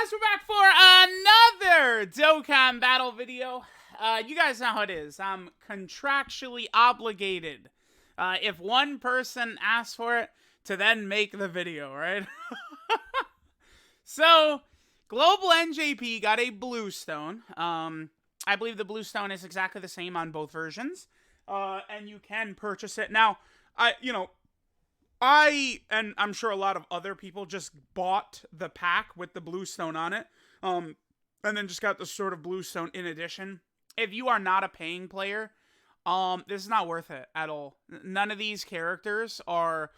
guys, we're back for another Dokkan battle video. You guys know how it is. I'm contractually obligated, if one person asks for it, to then make the video, right? So, Global NJP got a blue stone. I believe the blue stone is exactly the same on both versions. And you can purchase it. Now, and I'm sure a lot of other people just bought the pack with the blue stone on it, and then just got the sort of blue stone in addition. If you are not a paying player, this is not worth it at all. None of these characters are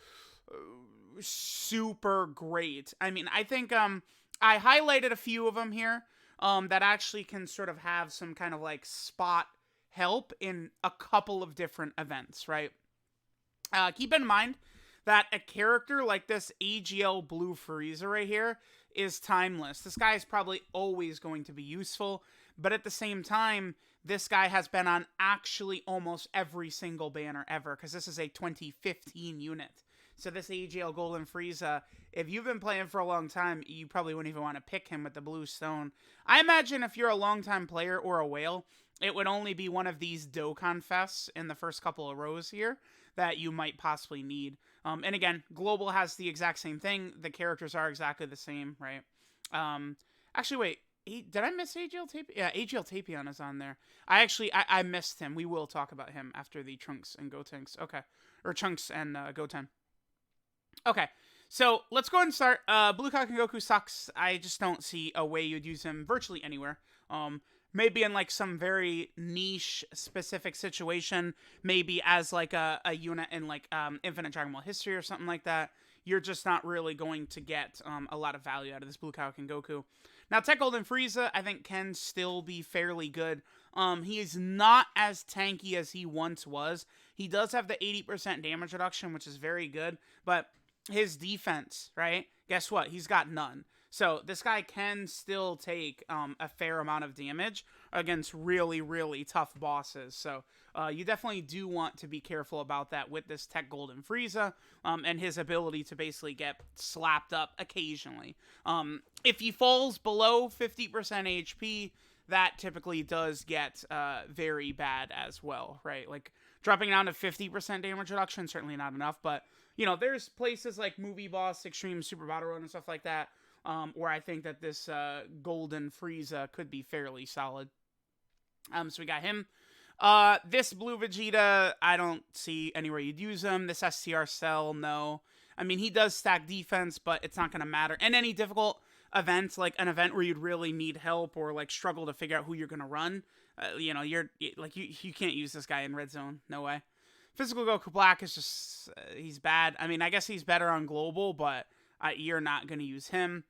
super great. I mean, I think I highlighted a few of them here that actually can sort of have some kind of like spot help in a couple of different events, right? Keep in mind that a character like this AGL Blue Frieza right here is timeless. This guy is probably always going to be useful, but at the same time, this guy has been on actually almost every single banner ever, because this is a 2015 unit. So this AGL Golden Frieza, if you've been playing for a long time, you probably wouldn't even want to pick him with the blue stone. I imagine if you're a longtime player or a whale, it would only be one of these Dokkan Fests in the first couple of rows here that you might possibly need. And again, Global has the exact same thing. The characters are exactly the same, right? Actually, wait. Did I miss AGL Tapion? Yeah, AGL Tapion is on there. I missed him. We will talk about him after the Trunks and Gotenks. Okay. Or Trunks and Goten. Okay. So, let's go ahead and start. Blue Kaken Goku sucks. I just don't see a way you'd use him virtually anywhere. Maybe in like some very niche specific situation, maybe as like a unit in like Infinite Dragon Ball History or something like that. You're just not really going to get a lot of value out of this Blue Kaken Goku. Now, Tech Golden Frieza, I think, can still be fairly good. He is not as tanky as he once was. He does have the 80% damage reduction, which is very good, but his defense, right? Guess what? He's got none. So this guy can still take a fair amount of damage against really, really tough bosses. So you definitely do want to be careful about that with this Tech Golden Frieza and his ability to basically get slapped up occasionally. If he falls below 50% HP, that typically does get very bad as well, right? Like dropping down to 50% damage reduction, certainly not enough, but you know, there's places like Movie Boss, Extreme Super Battle Run and stuff like that, where I think that this Golden Frieza could be fairly solid. So we got him. This Blue Vegeta, I don't see anywhere you'd use him. This STR Cell, no. I mean, he does stack defense, but it's not going to matter. And any difficult event, like an event where you'd really need help or like struggle to figure out who you're going to run, you know, you can't use this guy in Red Zone. No way. Physical Goku Black is just, he's bad. I mean, I guess he's better on Global, but you're not going to use him.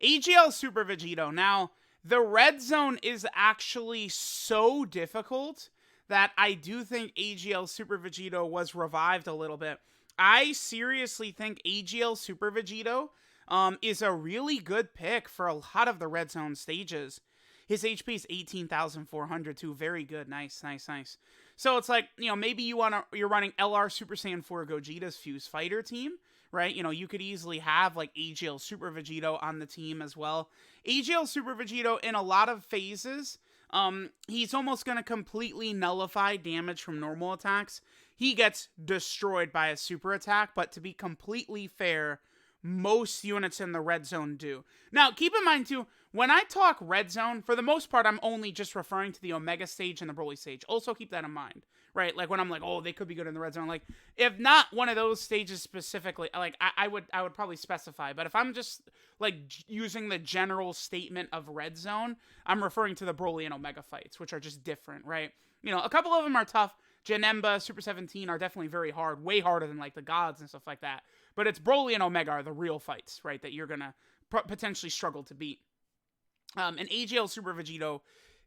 AGL Super Vegito. Now, the Red Zone is actually so difficult that I do think AGL Super Vegito was revived a little bit. I seriously think AGL Super Vegito is a really good pick for a lot of the Red Zone stages. His HP is 18,400 too. Very good. Nice. So it's like, you know, maybe you're running LR Super Saiyan 4 Gogeta's Fuse Fighter team, right? You know, you could easily have like AGL Super Vegito on the team as well. AGL Super Vegito in a lot of phases, he's almost going to completely nullify damage from normal attacks. He gets destroyed by a super attack, but to be completely fair, most units in the Red Zone do. Now, keep in mind too, when I talk Red Zone, for the most part, I'm only just referring to the Omega stage and the Broly stage. Also keep that in mind, right? Like when I'm like, oh, they could be good in the Red Zone. Like, if not one of those stages specifically, like I would probably specify. But if I'm just like using the general statement of Red Zone, I'm referring to the Broly and Omega fights, which are just different, right? You know, a couple of them are tough. Janemba, Super 17 are definitely very hard, way harder than like the gods and stuff like that. But it's Broly and Omega are the real fights, right? That you're gonna potentially struggle to beat. And AGL Super Vegito,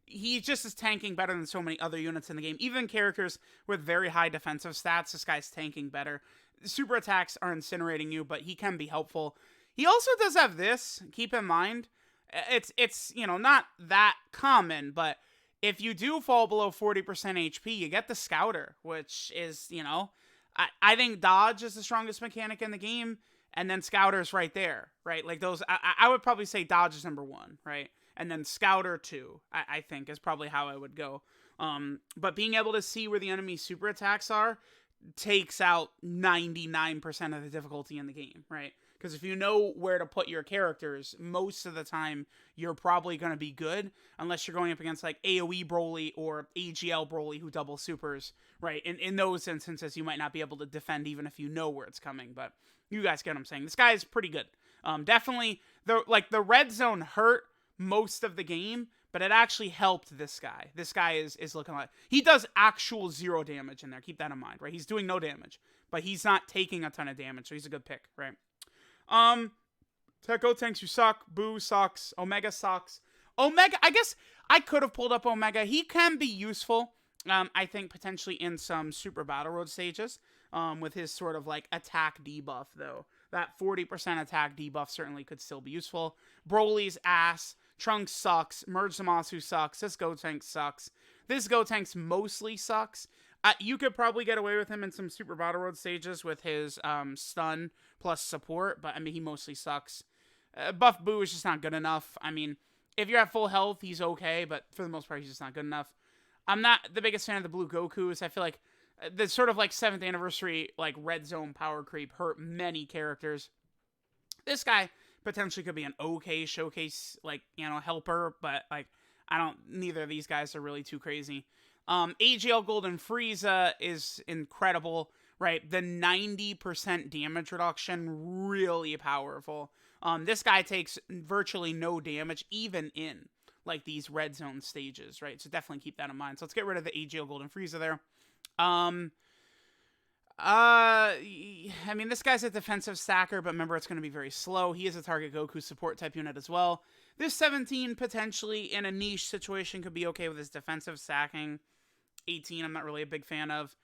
he just is tanking better than so many other units in the game. Even characters with very high defensive stats, this guy's tanking better. Super attacks are incinerating you, but he can be helpful. He also does have this, keep in mind. It's you know, not that common, but if you do fall below 40% HP, you get the Scouter, which is, you know, I think dodge is the strongest mechanic in the game, and then Scouter's right there, right? Like those, I would probably say Dodge is number 1, right? And then Scouter 2, I think is probably how I would go. But being able to see where the enemy super attacks are takes out 99% of the difficulty in the game, right? Because if you know where to put your characters, most of the time you're probably going to be good, unless you're going up against like AoE Broly or AGL Broly who double supers, right? In those instances, you might not be able to defend even if you know where it's coming, but you guys get what I'm saying. This guy is pretty good. Definitely, the red zone hurt most of the game, but it actually helped this guy. This guy is looking like... He does actual 0 damage in there. Keep that in mind, right? He's doing no damage, but he's not taking a ton of damage, so he's a good pick, right? Tech Gotenks, you suck. Boo sucks. Omega sucks. Omega, I guess I could have pulled up Omega. He can be useful, I think, potentially in some Super Battle Road stages, with his sort of, like, attack debuff, though. That 40% attack debuff certainly could still be useful. Broly's ass. Trunks sucks. Merge Zamasu sucks. This Gotenks sucks. This Gotenks mostly sucks. You could probably get away with him in some Super Battle Road stages with his stun plus support, but I mean, he mostly sucks. Buff Boo is just not good enough. I mean, if you're at full health, he's okay, but for the most part, he's just not good enough. I'm not the biggest fan of the Blue Gokus. I feel like the sort of like 7th anniversary, like red zone power creep hurt many characters. This guy potentially could be an okay showcase, like, you know, helper, but like, neither of these guys are really too crazy. AGL Golden Frieza is incredible, right? The 90% damage reduction, really powerful. This guy takes virtually no damage, even in, like, these red zone stages, right? So definitely keep that in mind. So let's get rid of the AGL Golden Frieza there. I mean, this guy's a defensive stacker, but remember, it's going to be very slow. He is a target Goku support type unit as well. This 17, potentially, in a niche situation, could be okay with his defensive stacking. 18, I'm not really a big fan of.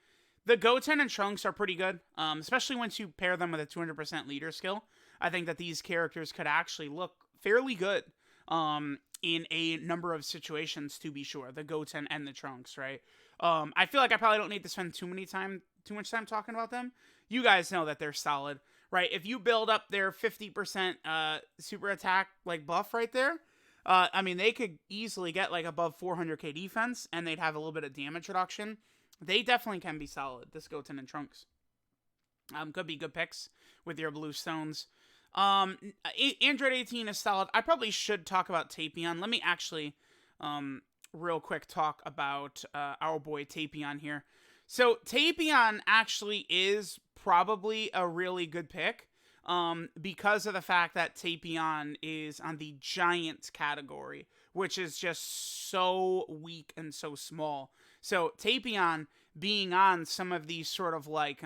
The Goten and Trunks are pretty good, especially once you pair them with a 200% leader skill. I think that these characters could actually look fairly good in a number of situations, to be sure. The Goten and the Trunks, right? I feel like I probably don't need to spend too much time talking about them. You guys know that they're solid, right? If you build up their 50% super attack like buff right there, I mean, they could easily get like above 400k defense, and they'd have a little bit of damage reduction. They definitely can be solid, this Goten and Trunks. Could be good picks with your blue stones. Android 18 is solid. I probably should talk about Tapion. Let me actually, real quick talk about our boy Tapion here. So Tapion actually is probably a really good pick, because of the fact that Tapion is on the giant category, which is just so weak and so small. So Tapion being on some of these sort of like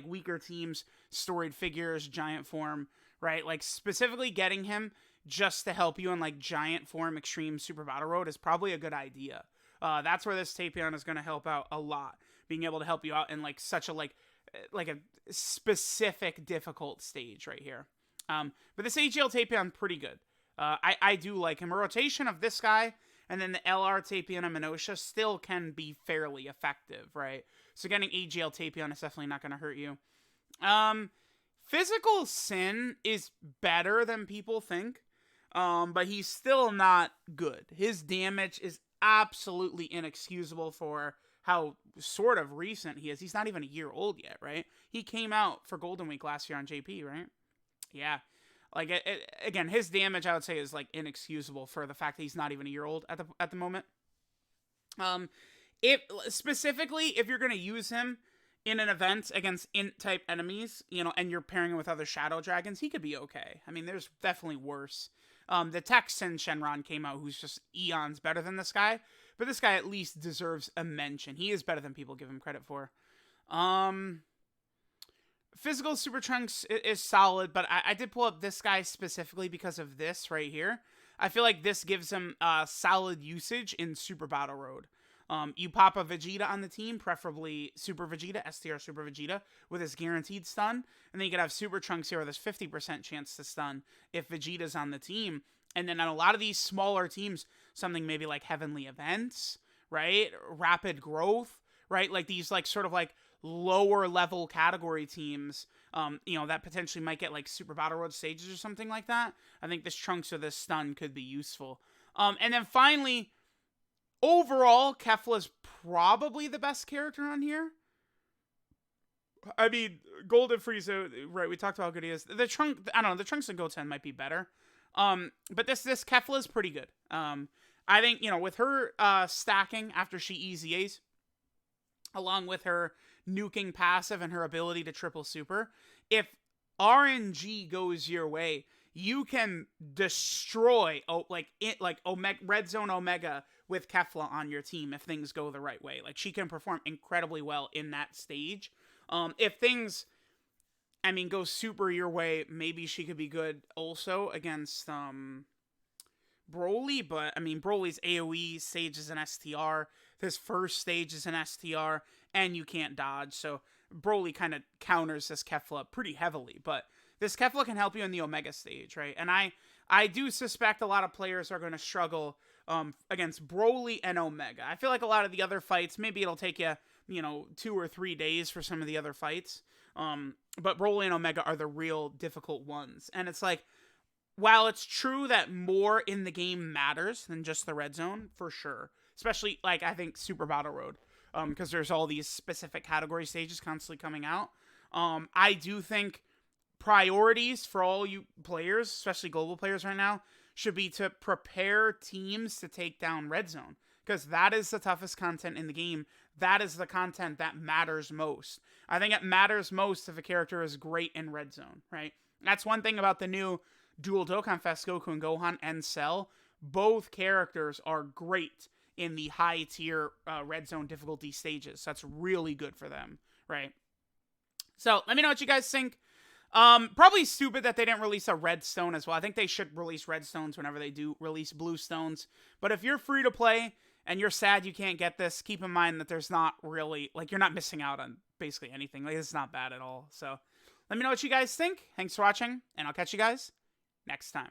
weaker teams, storied figures, giant form, right? Like specifically getting him just to help you in like giant form, extreme super battle road is probably a good idea. That's where this Tapion is going to help out a lot. Being able to help you out in like such a like a specific difficult stage right here. But this AGL Tapion pretty good. I do like him. A rotation of this guy and then the LR Tapion and Minosha still can be fairly effective, right? So getting AGL Tapion is definitely not going to hurt you. Physical Sin is better than people think, but he's still not good. His damage is absolutely inexcusable for how sort of recent he is. He's not even a year old yet, right? He came out for Golden Week last year on JP, right? Yeah. Like, again, his damage, I would say, is, like, inexcusable for the fact that he's not even a year old at the moment. Specifically, if you're going to use him in an event against int-type enemies, you know, and you're pairing him with other Shadow Dragons, he could be okay. I mean, there's definitely worse. The Texan Shenron came out, who's just eons better than this guy, but this guy at least deserves a mention. He is better than people give him credit for. Physical Super Trunks is solid, but I did pull up this guy specifically because of this right here. I feel like this gives him solid usage in Super Battle Road. You pop a Vegeta on the team, preferably Super Vegeta, STR Super Vegeta, with his guaranteed stun. And then you could have Super Trunks here with his 50% chance to stun if Vegeta's on the team. And then on a lot of these smaller teams, something maybe like Heavenly Events, right? Rapid Growth, right? Like these like sort of like lower level category teams, You know, that potentially might get like Super Battle Road stages or something like that. I think this Trunks or this Stun could be useful. And then finally, overall, Kefla's probably the best character on here. I mean, Golden Frieza, right? We talked about how good he is. The I don't know. The Trunks and Goten might be better. But this Kefla is pretty good. I think, you know, with her stacking after she EZAs, along with her nuking passive and her ability to triple super, if RNG goes your way, you can destroy Omega, Red Zone Omega with Kefla on your team if things go the right way. Like, she can perform incredibly well in that stage. If things, I mean, go super your way, maybe she could be good also against Broly, but I mean, Broly's AoE stage is an STR. This first stage is an STR, and you can't dodge, so Broly kind of counters this Kefla pretty heavily, but this Kefla can help you in the Omega stage, right? And I do suspect a lot of players are going to struggle against Broly and Omega. I feel like a lot of the other fights, maybe it'll take you, you know, 2 or 3 days for some of the other fights, but Broly and Omega are the real difficult ones. And it's like, while it's true that more in the game matters than just the red zone, for sure, especially, like, I think Super Battle Road, because there's all these specific category stages constantly coming out, I do think priorities for all you players, especially global players right now, should be to prepare teams to take down red zone, because that is the toughest content in the game. That is the content that matters most. I think it matters most if a character is great in red zone, right? That's one thing about the new Dual Dokkan Fest, Goku and Gohan and Cell. Both characters are great in the high tier red zone difficulty stages. That's really good for them, right? So let me know what you guys think. Probably stupid that they didn't release a red stone as well. I think they should release red stones whenever they do release blue stones. But if you're free to play and you're sad you can't get this, keep in mind that there's not really, like, you're not missing out on basically anything. Like, it's not bad at all. So let me know what you guys think. Thanks for watching, and I'll catch you guys next time.